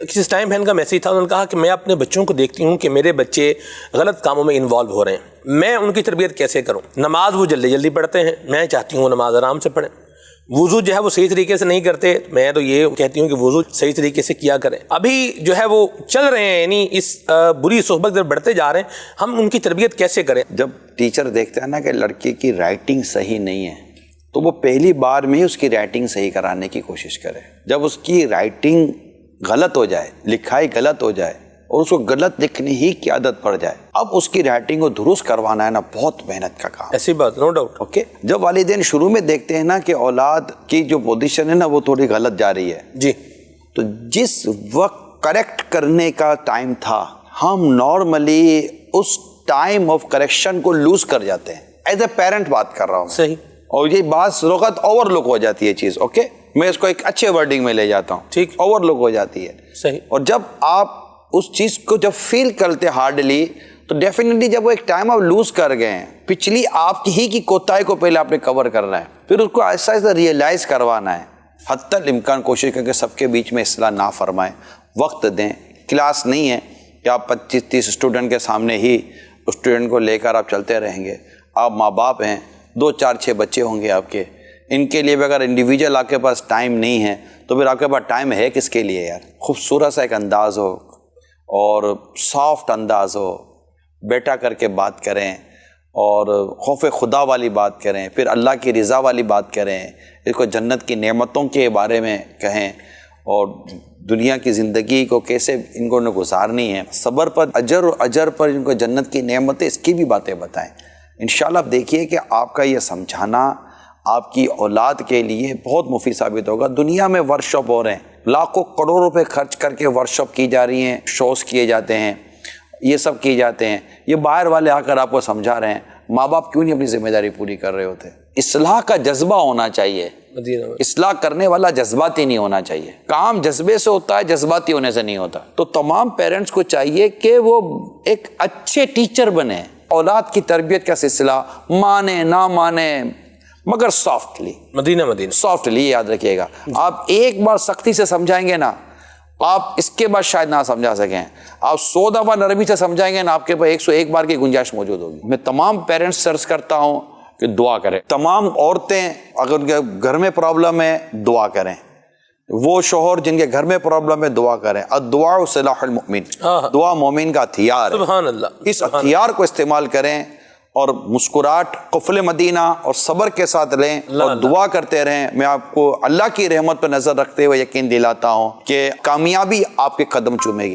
کسی ٹائم بہن کا میسیج تھا، انہوں نے کہا کہ میں اپنے بچوں کو دیکھتی ہوں کہ میرے بچے غلط کاموں میں انوالو ہو رہے ہیں، میں ان کی تربیت کیسے کروں؟ نماز وہ جلدی جلدی پڑھتے ہیں، میں چاہتی ہوں وہ نماز آرام سے پڑھیں، وضو جو ہے وہ صحیح طریقے سے نہیں کرتے، میں تو یہ کہتی ہوں کہ وضو صحیح طریقے سے کیا کریں۔ ابھی جو ہے وہ چل رہے ہیں، یعنی اس بری صحبت میں بڑھتے جا رہے ہیں، ہم ان کی تربیت کیسے کریں؟ جب ٹیچر دیکھتا ہے نا کہ لڑکی کی رائٹنگ صحیح نہیں ہے تو وہ پہلی بار میں ہی اس کی رائٹنگ صحیح کرانے کی کوشش کرے۔ جب اس کی رائٹنگ غلط ہو جائے، لکھائی غلط ہو جائے اور اس کو غلط لکھنے ہی کی عادت پڑ جائے، اب اس کی رائٹنگ کو درست کروانا ہے نا بہت محنت کا کام۔ ایسی بات نو ڈاؤٹ۔ اوکے، جب والدین شروع میں دیکھتے ہیں نا کہ اولاد کی جو پوزیشن ہے نا وہ تھوڑی غلط جا رہی ہے، جی، تو جس وقت کریکٹ کرنے کا ٹائم تھا ہم نارملی اس ٹائم آف کریکشن کو لوز کر جاتے ہیں۔ ایز اے پیرنٹ بات کر رہا ہوں صحیح، اور یہ بعض وقت اوور لک ہو جاتی ہے چیز۔ اوکے، میں اس کو ایک اچھے ورڈنگ میں لے جاتا ہوں، ٹھیک، اوور لک ہو جاتی ہے۔ صحیح، اور جب آپ اس چیز کو جب فیل کرتے ہارڈلی تو ڈیفینیٹلی جب وہ ایک ٹائم آپ لوز کر گئے ہیں، پچھلی آپ کی ہی کوتاہی کو پہلے آپ نے کور کرنا ہے، پھر اس کو ایسا ایسا ریئلائز کروانا ہے۔ حتی الامکان کوشش کریں کہ سب کے بیچ میں اصلاح نہ فرمائیں، وقت دیں۔ کلاس نہیں ہے کہ آپ 25-30 اسٹوڈنٹ کے سامنے ہی اسٹوڈنٹ کو لے کر آپ چلتے رہیں گے۔ آپ ماں باپ ہیں، 2-4-6 بچے ہوں گے آپ کے، ان کے لیے بھی اگر انڈیویجول آپ کے پاس ٹائم نہیں ہے تو پھر آپ کے پاس ٹائم ہے کس کے لیے یار؟ خوبصورت سا ایک انداز ہو اور سافٹ انداز ہو، بیٹا کر کے بات کریں اور خوف خدا والی بات کریں، پھر اللہ کی رضا والی بات کریں، اس کو جنت کی نعمتوں کے بارے میں کہیں اور دنیا کی زندگی کو کیسے ان کو گزارنی ہے، صبر پر اجر اور اجر پر ان کو جنت کی نعمتیں، اس کی بھی باتیں بتائیں۔ انشاءاللہ آپ دیکھیے کہ آپ کا یہ سمجھانا آپ کی اولاد کے لیے بہت مفید ثابت ہوگا۔ دنیا میں ورک شاپ ہو رہے ہیں، لاکھوں کروڑوں روپے خرچ کر کے ورک شاپ کی جا رہی ہیں، شوز کیے جاتے ہیں، یہ سب کیے جاتے ہیں، یہ باہر والے آ کر آپ کو سمجھا رہے ہیں، ماں باپ کیوں نہیں اپنی ذمہ داری پوری کر رہے ہوتے؟ اصلاح کا جذبہ ہونا چاہیے، اصلاح کرنے والا جذباتی نہیں ہونا چاہیے۔ کام جذبے سے ہوتا ہے، جذباتی ہونے سے نہیں ہوتا۔ تو تمام پیرنٹس کو چاہیے کہ وہ ایک اچھے ٹیچر بنے، اولاد کی تربیت کا سلسلہ مانے نہ مانے مگر سافٹلی، مدینہ سافٹلی، یاد رکھیے گا۔ آپ ایک بار سختی سے سمجھائیں گے نا، آپ اس کے بعد شاید نہ سمجھا سکیں۔ آپ 100 دفعہ نرمی سے سمجھائیں گے نا، آپ کے پاس 101 بار کی گنجائش موجود ہوگی۔ میں تمام پیرنٹس سرچ کرتا ہوں کہ دعا کریں، تمام عورتیں اگر ان کے گھر میں پرابلم ہے دعا کریں، وہ شوہر جن کے گھر میں پرابلم ہے دعا کریں۔ الدعاء سلاح المؤمن، دعا مومن کا ہتھیار ہے۔ سبحان اللہ، اس ہتھیار کو استعمال کریں اور مسکراہٹ، قفل مدینہ اور صبر کے ساتھ لیں اور دعا کرتے رہیں۔ میں آپ کو اللہ کی رحمت پر نظر رکھتے ہوئے یقین دلاتا ہوں کہ کامیابی آپ کے قدم چومے گی۔